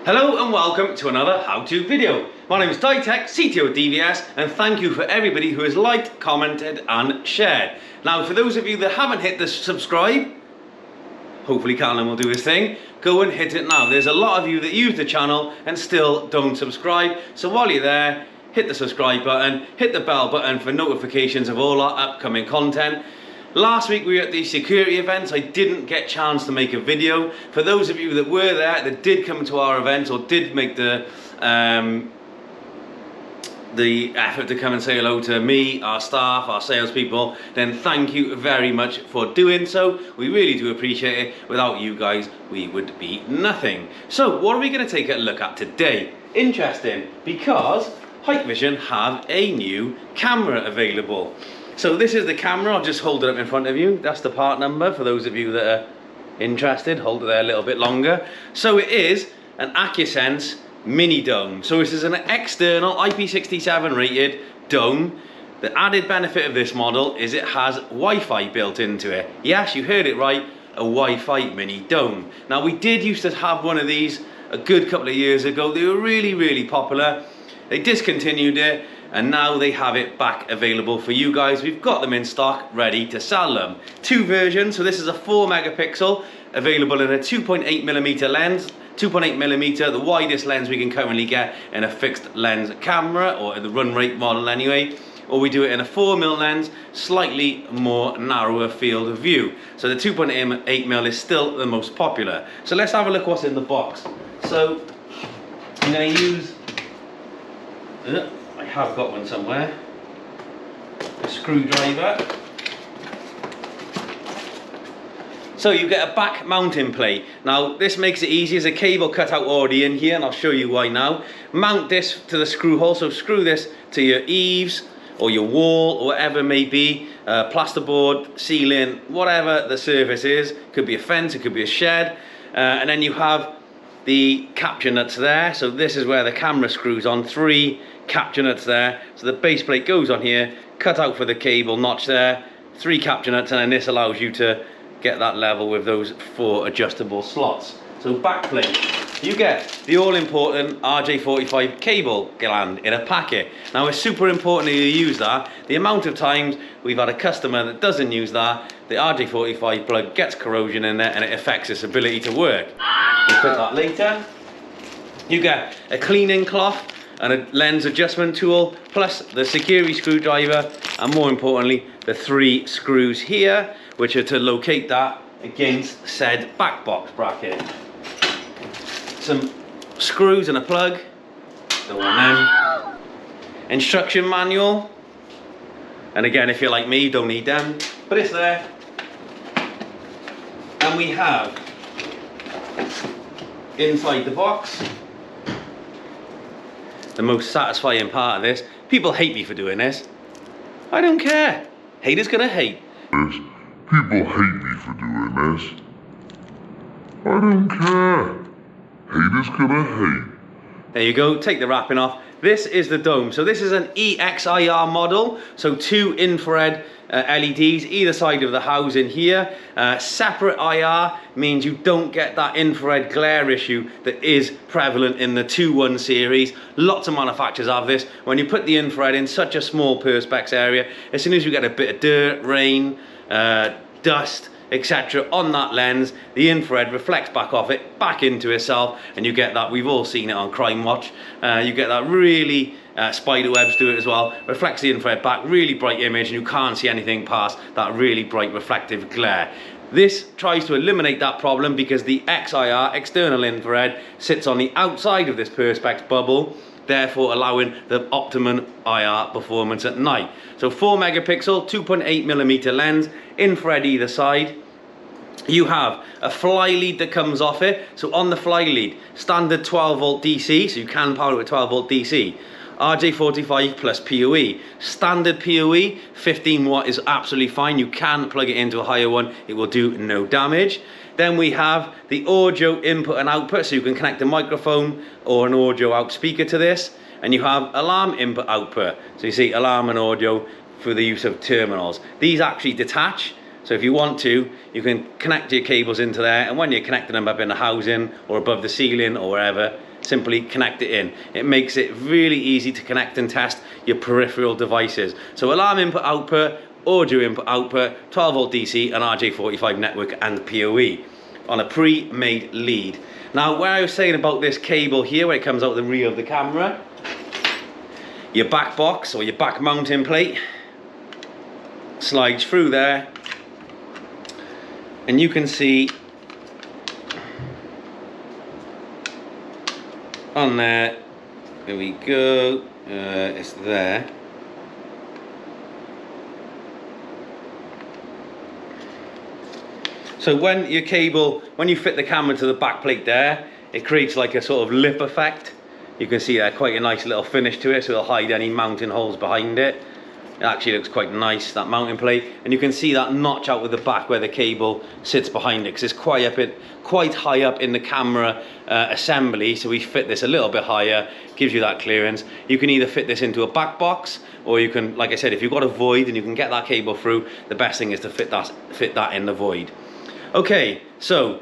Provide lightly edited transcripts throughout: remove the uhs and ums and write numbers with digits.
Hello and welcome to another how-to video. My name is DaiTech, CTO DVS, and thank you for everybody who has liked, commented and shared. Now for those of you that haven't hit the subscribe, hopefully Callum will do his thing, go and hit it now. There's a lot of you that use the channel and still don't subscribe, so while you're there, hit the subscribe button, hit the bell button for notifications of all our upcoming content. Last week we were at the security events. I didn't get a chance to make a video. For those of you that were there, that did come to our events or did make the effort to come and say hello to me, our staff, our salespeople, then thank you very much for doing so. We really do appreciate it. Without you guys, we would be nothing. So what are we going to take a look at today? Interesting, because Hikvision have a new camera available. So this is the camera. I'll just hold it up in front of you. That's the part number for those of you that are interested. Hold it there a little bit longer. So it is an AccuSense mini dome. So this is an external IP67 rated dome. The added benefit of this model is it has Wi-Fi built into it. Yes, you heard it right, a Wi-Fi mini dome. Now we did used to have one of these a good couple of years ago. They were really popular. They discontinued it, and now they have it back available for you guys. We've got them in stock, ready to sell them. Two versions, so this is a 4 megapixel, available in a 2.8mm lens. 2.8mm, the widest lens we can currently get in a fixed lens camera, or in the run rate model anyway. Or we do it in a 4mm lens, slightly more narrower field of view. So the 2.8mm is still the most popular. So let's have a look what's in the box. So I'm going to use, I have got one somewhere, a screwdriver. So you get a back mounting plate. Now this makes it easy. There's a cable cut out already in here, and I'll show you why now. Mount this to the screw hole, so screw this to your eaves or your wall or whatever it may be, plasterboard, ceiling, whatever the surface is. Could be a fence, it could be a shed, and then you have the capture nuts there. So this is where the camera screws on, 3 capture nuts there. So the base plate goes on here, cut out for the cable notch there, 3 capture nuts, and then this allows you to get that level with those 4 adjustable slots. So back plate, you get the all-important RJ45 cable gland in a packet. Now it's super important that you use that. The amount of times we've had a customer that doesn't use that, the RJ45 plug gets corrosion in there and it affects its ability to work. We'll put that later. You get a cleaning cloth and a lens adjustment tool, plus the security screwdriver, and more importantly, the 3 screws here, which are to locate that against said back box bracket. Some screws and a plug, go on them. Instruction manual, and again, if you're like me, you don't need them, but it's there. And we have, inside the box, the most satisfying part of this. People hate me for doing this. I don't care. Haters gonna hate. People hate me for doing this. I don't care. Haters gonna hate. There you go, take the wrapping off. This is the dome. So this is an EXIR model. So 2 infrared LEDs either side of the housing here. Separate IR means you don't get that infrared glare issue that is prevalent in the 2.1 series. Lots of manufacturers have this. When you put the infrared in such a small perspex area, as soon as you get a bit of dirt, rain, dust, etc. on that lens, the infrared reflects back off it, back into itself, and you get that. We've all seen it on Crime Watch. You get that really, spider webs do it as well, reflects the infrared back, really bright image, and you can't see anything past that really bright reflective glare. This tries to eliminate that problem because the XIR, external infrared, sits on the outside of this perspex bubble, therefore allowing the optimum IR performance at night. So 4 megapixel, 2.8mm lens, infrared either side. You have a fly lead that comes off it. So on the fly lead, standard 12 volt DC, so you can power it with 12 volt DC. RJ45 plus PoE. Standard PoE, 15 watt is absolutely fine. You can plug it into a higher one, it will do no damage. Then we have the audio input and output, so you can connect a microphone or an audio out speaker to this. And you have alarm input output. So you see alarm and audio for the use of terminals. These actually detach So if you want to, you can connect your cables into there, and when you're connecting them up in the housing or above the ceiling or wherever, simply connect it in. It makes it really easy to connect and test your peripheral devices. So alarm input output, audio input output, 12 volt DC and RJ45 network and PoE on a pre-made lead. Now, where I was saying about this cable here, where it comes out the rear of the camera, your back box or your back mounting plate slides through there, and you can see on there, here we go, it's there. So when you fit the camera to the back plate there, it creates like a sort of lip effect. You can see there quite a nice little finish to it, so it'll hide any mounting holes behind it. It actually looks quite nice, that mounting plate. And you can see that notch out with the back where the cable sits behind it, because it's quite high up in the camera assembly, so we fit this a little bit higher, gives you that clearance. You can either fit this into a back box, or you can, like I said, if you've got a void and you can get that cable through, the best thing is to fit that in the void. Okay, so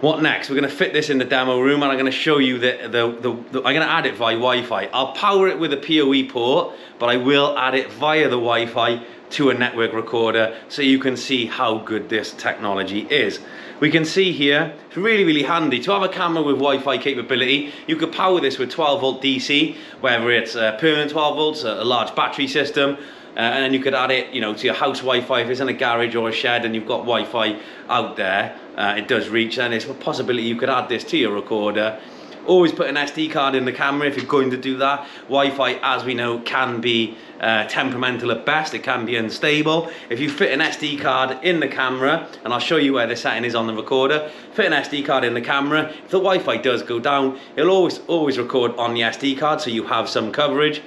what next? We're going to fit this in the demo room, and I'm going to show you I'm going to add it via Wi-Fi. I'll power it with a PoE port, but I will add it via the Wi-Fi to a network recorder so you can see how good this technology is. We can see here, it's really, really handy to have a camera with Wi-Fi capability. You could power this with 12 volt DC, whether it's permanent 12 volts, a large battery system, and then you could add it, you know, to your house Wi-Fi if it's in a garage or a shed and you've got Wi-Fi out there. It does reach, and it's a possibility you could add this to your recorder. Always put an SD card in the camera if you're going to do that. Wi-Fi, as we know, can be temperamental at best. It can be unstable. If you fit an SD card in the camera, and I'll show you where the setting is on the recorder, fit an SD card in the camera. If the Wi-Fi does go down, it'll always record on the SD card, so you have some coverage.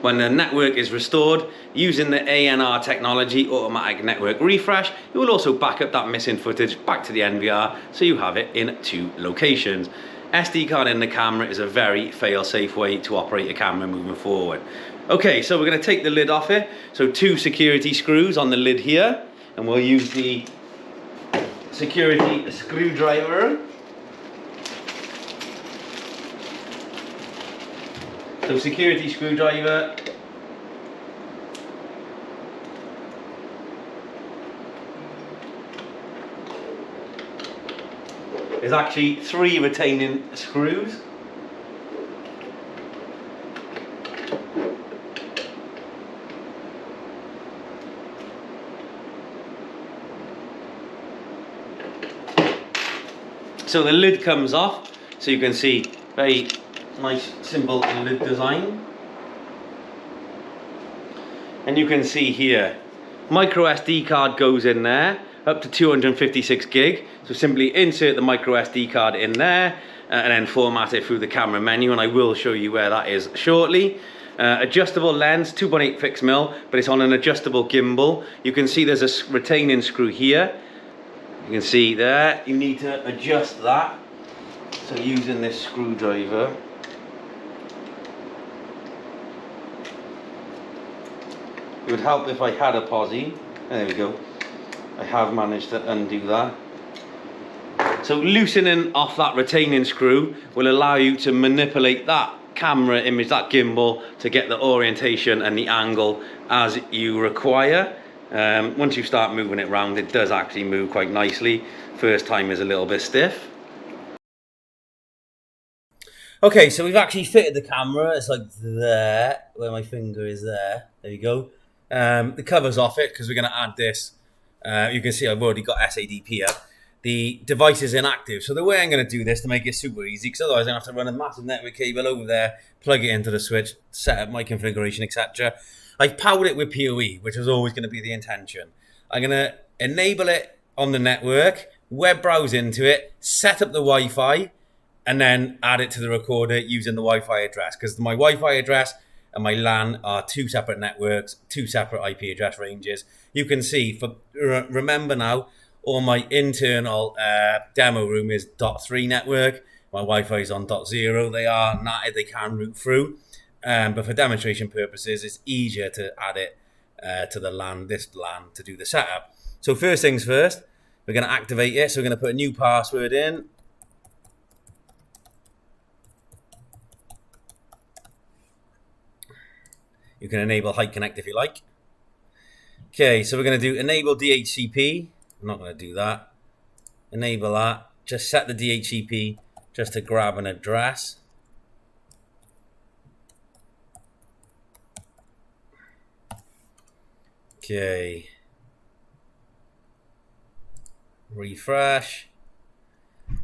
When the network is restored, using the ANR technology, automatic network refresh, it will also back up that missing footage back to the NVR, so you have it in 2 locations. SD card in the camera is a very fail-safe way to operate a camera moving forward. Okay, so we're going to take the lid off it. So 2 security screws on the lid here, and we'll use the security screwdriver. So security screwdriver. There's actually 3 retaining screws. So the lid comes off, so you can see very nice simple lid design. And you can see here, micro SD card goes in there, up to 256 gig. So simply insert the micro SD card in there and then format it through the camera menu, and I will show you where that is shortly. Adjustable lens, 2.8 fixed mil, but it's on an adjustable gimbal. You can see there's a retaining screw here. You can see there, you need to adjust that. So using this screwdriver, it would help if I had a posi. There we go. I have managed to undo that. So loosening off that retaining screw will allow you to manipulate that camera image, that gimbal, to get the orientation and the angle as you require. Once you start moving it around, it does actually move quite nicely. First time is a little bit stiff. Okay, so we've actually fitted the camera. It's like there, where my finger is there. There you go. The cover's off it because we're going to add this. You can see I've already got SADP up. The device is inactive, so the way I'm going to do this to make it super easy, because otherwise I'm going to have to run a massive network cable over there, plug it into the switch, set up my configuration, etc. I've powered it with PoE, which was always going to be the intention. I'm going to enable it on the network, web browse into it, set up the Wi-Fi, and then add it to the recorder using the Wi-Fi address, because my Wi-Fi address and my LAN are 2 separate networks, 2 separate IP address ranges. You can see, remember now, all my internal demo room is .3 network. My Wi-Fi is on .0. They are NATed, they can route through. But for demonstration purposes, it's easier to add it to the LAN, this LAN, to do the setup. So first things first, we're going to activate it. So we're going to put a new password in. You can enable Hike Connect if you like. Okay, so we're going to do enable DHCP. I'm not going to do that. Enable that. Just set the DHCP just to grab an address. Okay. Refresh.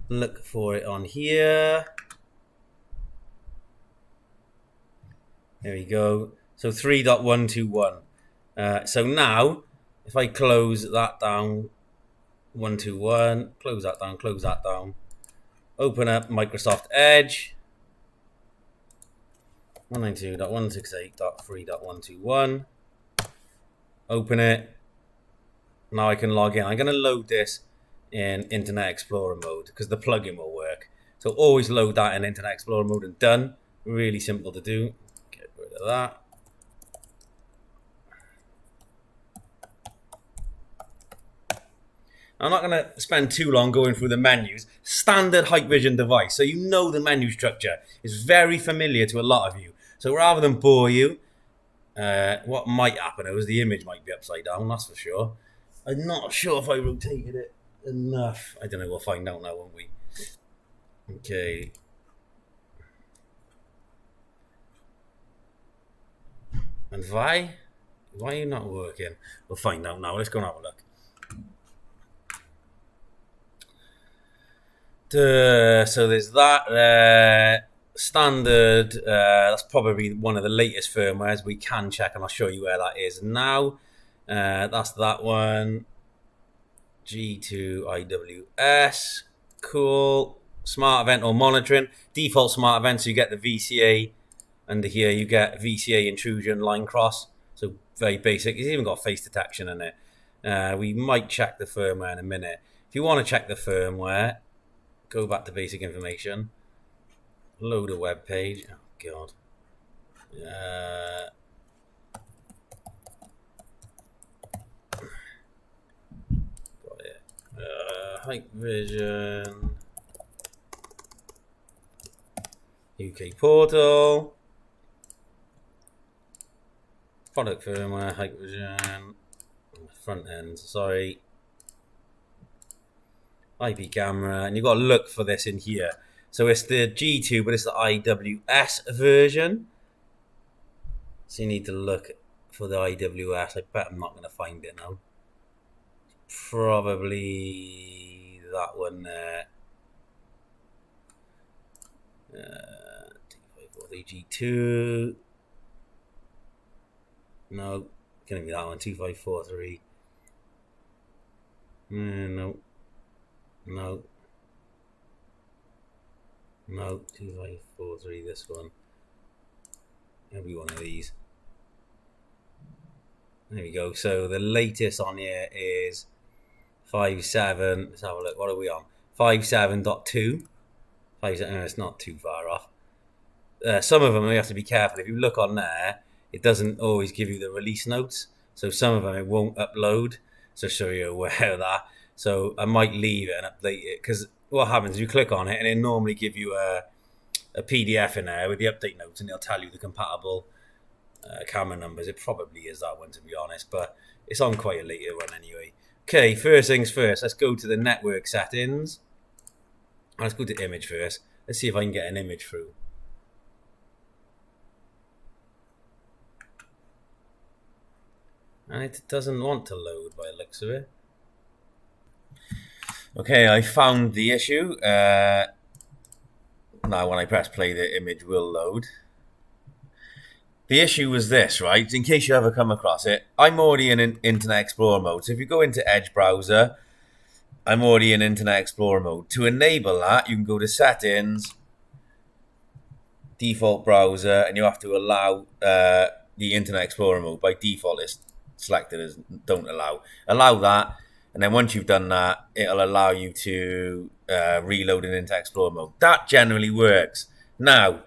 Look for it on here. There we go. So 3.121. So now, if I close that down, 121, close that down, open up Microsoft Edge, 192.168.3.121, open it. Now I can log in. I'm going to load this in Internet Explorer mode because the plugin will work. So always load that in Internet Explorer mode and done. Really simple to do. Get rid of that. I'm not going to spend too long going through the menus. Standard Hikvision device, so you know the menu structure is very familiar to a lot of you. So rather than bore you, what might happen is the image might be upside down, that's for sure. I'm not sure if I rotated it enough. I don't know, we'll find out now, won't we? Okay. And why are you not working? We'll find out now. Let's go and have a look. So there's that standard. That's probably one of the latest firmwares. We can check, and I'll show you where that is now. That's that one. G2 IWS. Cool. Smart event or monitoring. Default smart event, so you get the VCA. Under here, you get VCA intrusion line cross. So very basic. It's even got face detection in it. We might check the firmware in a minute. If you want to check the firmware, go back to basic information. Load a web page. Oh god. Got it. Hikvision. UK portal. Product firmware. Hikvision. Front end. Sorry. IP camera, and you've got to look for this in here. So it's the G2, but it's the IWS version. So you need to look for the IWS. I bet I'm not going to find it now. Probably that one there. G2. No, it's going to be that one. 2543. No. No. No, 2543, this one. It'll be one of these. There we go. So the latest on here is 5.7. Let's have a look. What are we on? 5.7.2. 5.7. It's not too far off. Some of them you have to be careful. If you look on there, it doesn't always give you the release notes. So some of them it won't upload. So you're aware of that. So I might leave it and update it, because what happens is you click on it and it normally give you a PDF in there with the update notes, and it'll tell you the compatible camera numbers. It probably is that one, to be honest, but it's on quite a later one anyway. Okay, first things first, let's go to the network settings. Let's go to image first. Let's see if I can get an image through. And it doesn't want to load by the looks of it. Okay, I found the issue. Now when I press play, the image will load. The issue was this, right? In case you ever come across it, I'm already in Internet Explorer mode. So if you go into Edge browser, I'm already in Internet Explorer mode. To enable that, you can go to Settings, Default Browser, and you have to allow the Internet Explorer mode. By default, it's selected as don't allow. Allow that. And then once you've done that, it'll allow you to reload it into Explorer mode. That generally works. Now,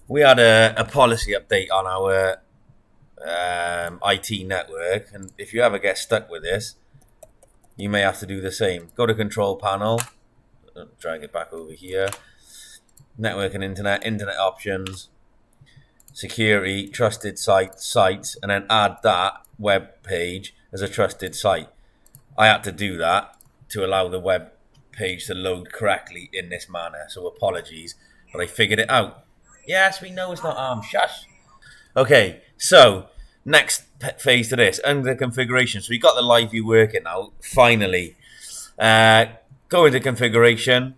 we had a policy update on our IT network, and if you ever get stuck with this, you may have to do the same. Go to control panel, drag it back over here, network and internet options, security, trusted sites, and then add that web page as a trusted site. I had to do that to allow the web page to load correctly in this manner, so apologies, but I figured it out. Yes, we know it's not ARM. Shush. Okay, so next phase to this, under configuration. So we got the live view working now, finally. Go into configuration.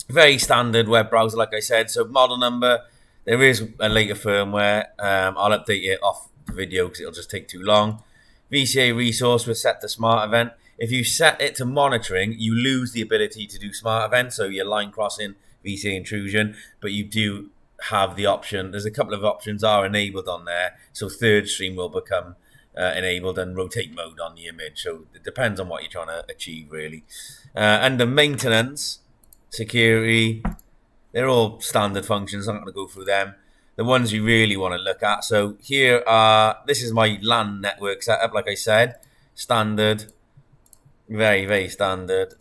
Very standard web browser, like I said. So model number, there is a later firmware. I'll update it off the video because it'll just take too long. VCA resource was set to smart event. If you set it to monitoring, you lose the ability to do smart events. So your line crossing, VCA intrusion, but you do have the option. There's a couple of options are enabled on there. So third stream will become enabled, and rotate mode on the image. So it depends on what you're trying to achieve, really. Under maintenance, security, they're all standard functions. I'm not going to go through them. The ones you really want to look at. So here are, this is my LAN network setup, like I said. Standard. Very, very standard.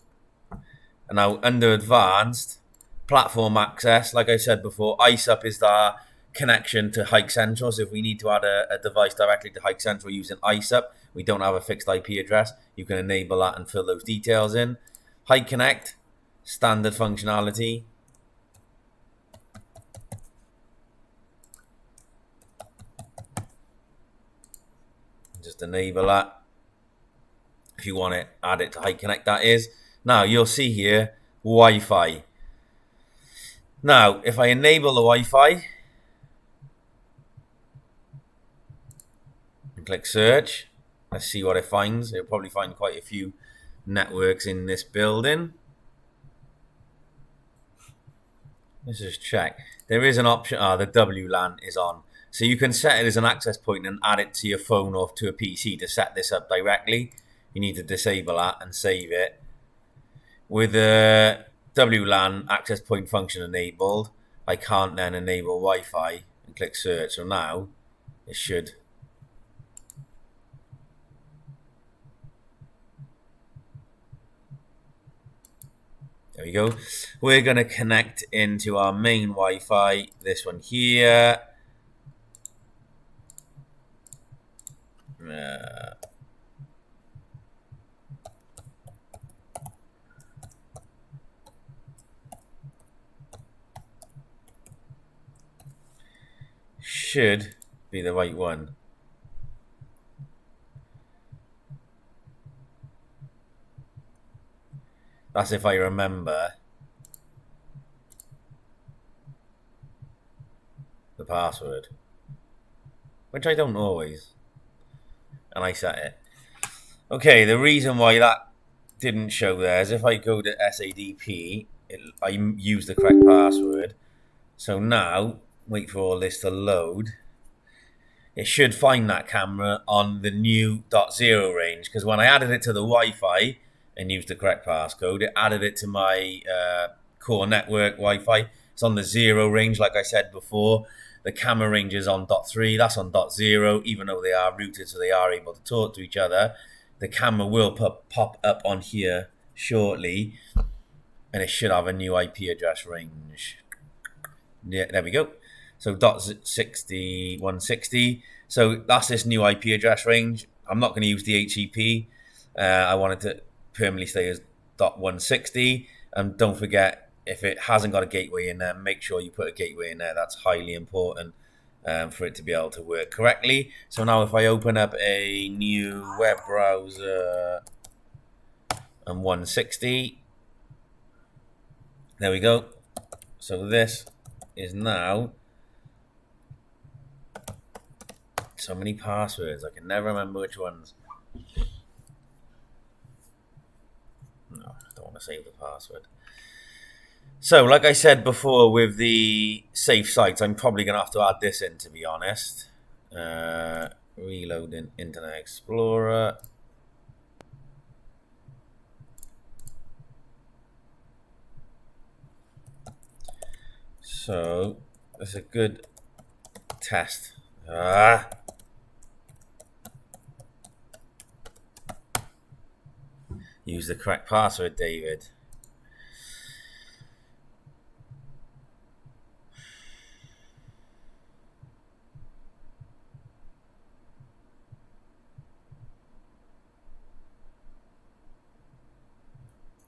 And now under advanced, platform access, like I said before, ISUP is the connection to Hike Central. So if we need to add a device directly to Hike Central using ISUP, we don't have a fixed IP address, you can enable that and fill those details in. Hike Connect, standard functionality. Just enable that. If you want it, add it to Hike Connect, that is. Now you'll see here Wi-Fi. Now, if I enable the Wi-Fi and click search, let's see what it finds. It'll probably find quite a few networks in this building. Let's just check. There is an option. The WLAN is on. So you can set it as an access point and add it to your phone or to a PC to set this up directly. You need to disable that and save it. With the WLAN access point function enabled, I can't then enable Wi-Fi and click search. So now it should. There we go. We're going to connect into our main Wi-Fi, this one here. Should be the right one. That's if I remember the password, which I don't always, and I set it. Okay, the reason why that didn't show there is if I go to SADP, I use the correct password. So now, wait for all this to load. It should find that camera on the new .0 range, because when I added it to the Wi-Fi and used the correct passcode, it added it to my core network Wi-Fi. It's on the 0 range, like I said before. The camera range is on .3, that's on .0, even though they are routed so they are able to talk to each other. The camera will pop up on here shortly, and it should have a new IP address range. Yeah, there we go. So .60, 160. So that's this new IP address range. I'm not going to use the HEP. I want it to permanently stay as .160. And don't forget, if it hasn't got a gateway in there, make sure you put a gateway in there. That's highly important for it to be able to work correctly. So now if I open up a new web browser and 160, there we go. So this is now, so many passwords, I can never remember which ones. No, I don't want to save the password. So, like I said before with the safe sites, I'm probably going to have to add this in, to be honest. Reloading Internet Explorer. So, it's a good test. Use the correct password, David.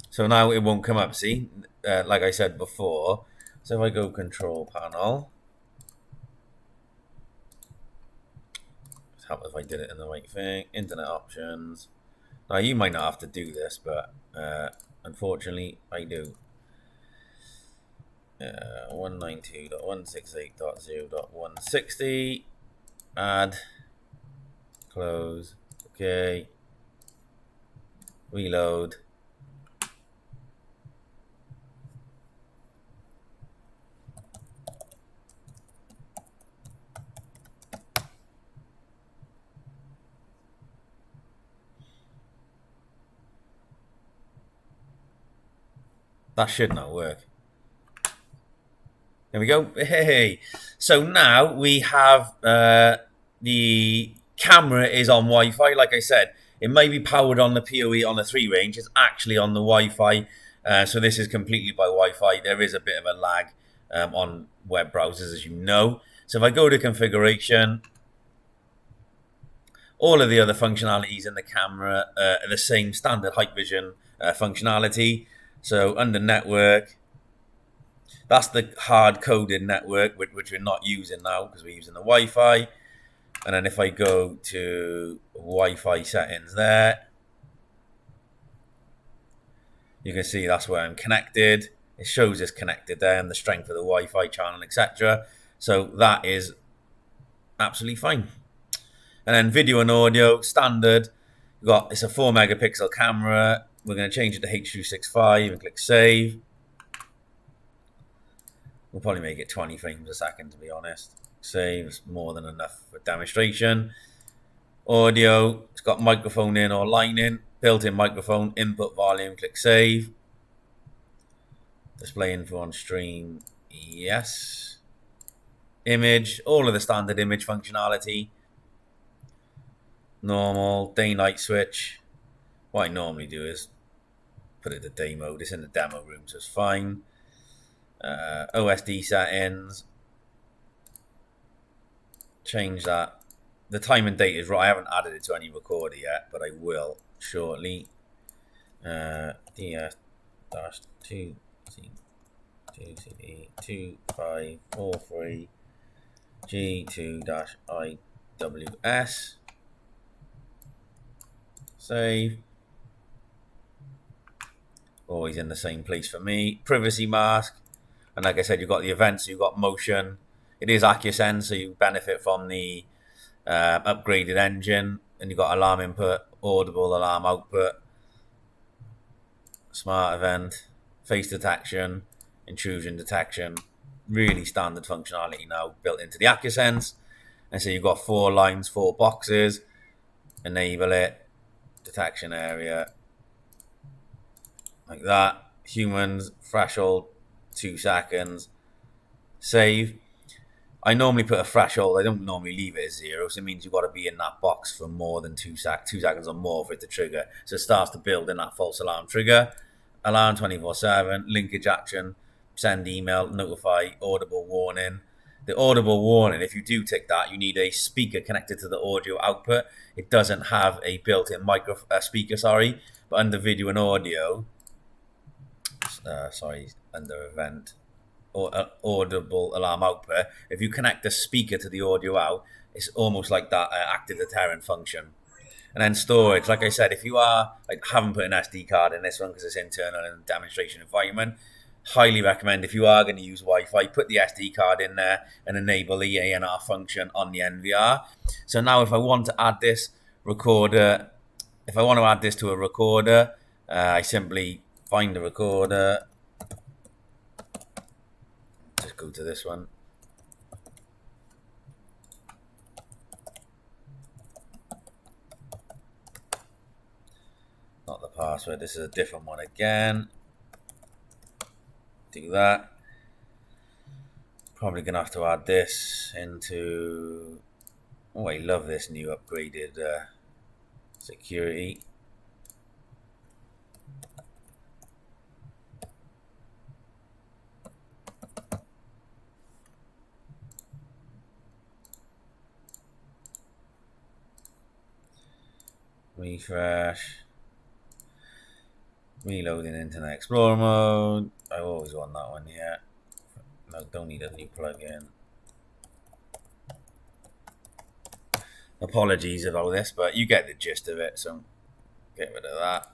So now it won't come up, see? Like I said before. So if I go control panel. Help if I did it in the right thing. Internet options. Now you might not have to do this, but unfortunately I do. 192.168.0.160. Add. Close. Okay. Reload. That should not work. There we go. Hey. So now we have the camera is on Wi-Fi. Like I said, it may be powered on the PoE on the 3 range. It's actually on the Wi-Fi. So this is completely by Wi-Fi. There is a bit of a lag on web browsers, as you know. So if I go to configuration, all of the other functionalities in the camera are the same standard Hikvision functionality. So under network, that's the hard-coded network, which we're not using now because we're using the Wi-Fi. And then if I go to Wi-Fi settings there, you can see that's where I'm connected. It shows it's connected there and the strength of the Wi-Fi channel, etc. So that is absolutely fine. And then video and audio, standard. It's a 4 megapixel camera. We're going to change it to H.265 and click save. We'll probably make it 20 frames a second, to be honest. Save is more than enough for demonstration. Audio, it's got microphone in or line in. Built-in microphone, input volume, click save. Display info on stream, yes. Image, all of the standard image functionality. Normal, day-night switch. What I normally do is put it to day mode. It's in the demo room, so it's fine. OSD settings. Change that. The time and date is right. I haven't added it to any recorder yet, but I will shortly. DS-2 CD 2543 G2-IWS. Save. Always in the same place for me. Privacy mask. And like I said, you've got the events, you've got motion. It is AccuSense, so you benefit from the upgraded engine. And you've got alarm input, audible alarm output, smart event, face detection, intrusion detection. Really standard functionality now built into the AccuSense. And so you've got 4 lines, 4 boxes. Enable it. Detection area. Like that. Humans, threshold, 2 seconds. Save. I normally put a threshold. I don't normally leave it at 0. So it means you've got to be in that box for more than 2 seconds or more for it to trigger. So it starts to build in that false alarm trigger. Alarm 24/7. Linkage action. Send email. Notify. Audible warning. The audible warning, if you do tick that, you need a speaker connected to the audio output. It doesn't have a built-in speaker, but under video and audio, under event, or audible alarm output, if you connect the speaker to the audio out, it's almost like that active deterrent function. And then storage, like I said, if you haven't put an SD card in this one because it's internal in a demonstration environment, highly recommend if you are going to use Wi-Fi, put the SD card in there and enable the ANR function on the NVR. So now if I want to add this recorder, if I want to add this to a recorder, I simply find the recorder, just go to this one. Not the password, this is a different one again. Do that. Probably gonna have to add this into. Oh, I love this new upgraded security. refresh, reloading Internet Explorer mode. I always want that one, yeah. No, don't need a new plugin. Apologies about this, but you get the gist of it, so get rid of that.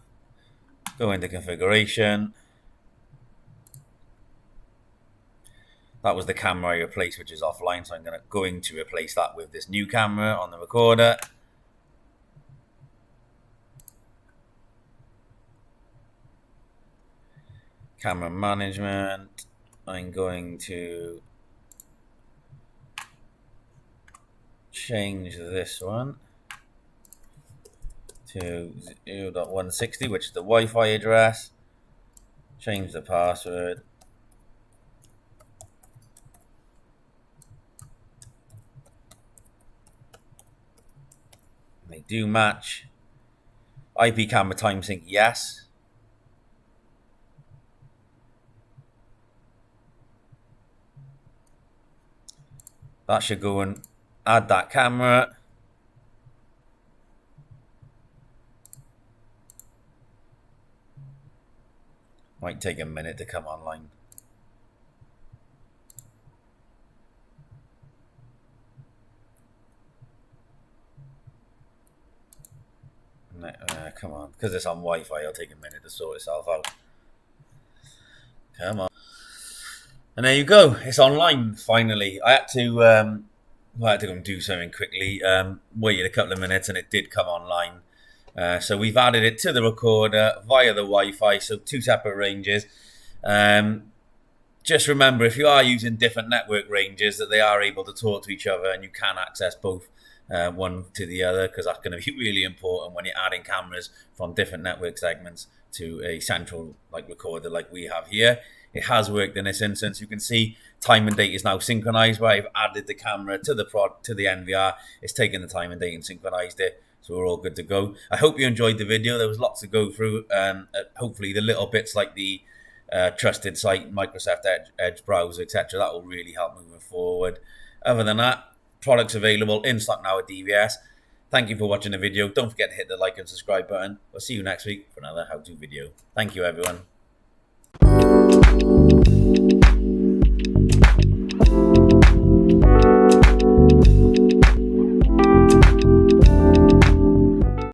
Go into configuration. That was the camera I replaced, which is offline, so I'm going to replace that with this new camera on the recorder. Camera management. I'm going to change this one to 0.160, which is the Wi-Fi address. Change the password. They do match. IP camera time sync, yes. That should go and add that camera. Might take a minute to come online. Come on, because it's on Wi-Fi, it'll take a minute to sort itself out. Come on. And there you go. It's online, finally. I had to go and do something quickly. Waited a couple of minutes and it did come online. So we've added it to the recorder via the Wi-Fi, so 2 separate ranges. Just remember, if you are using different network ranges, that they are able to talk to each other and you can access both one to the other, because that's going to be really important when you're adding cameras from different network segments to a central recorder like we have here. It has worked in this instance. You can see time and date is now synchronized, where I've added the camera to the NVR. It's taken the time and date and synchronized it, so we're all good to go. I hope you enjoyed the video. There was lots to go through. Hopefully the little bits like the trusted site, Microsoft Edge browser, etc., that will really help moving forward. Other than that, products available in stock now at DVS. Thank you for watching the video. Don't forget to hit the like and subscribe button. We'll see you next week for another how-to video. Thank you, everyone.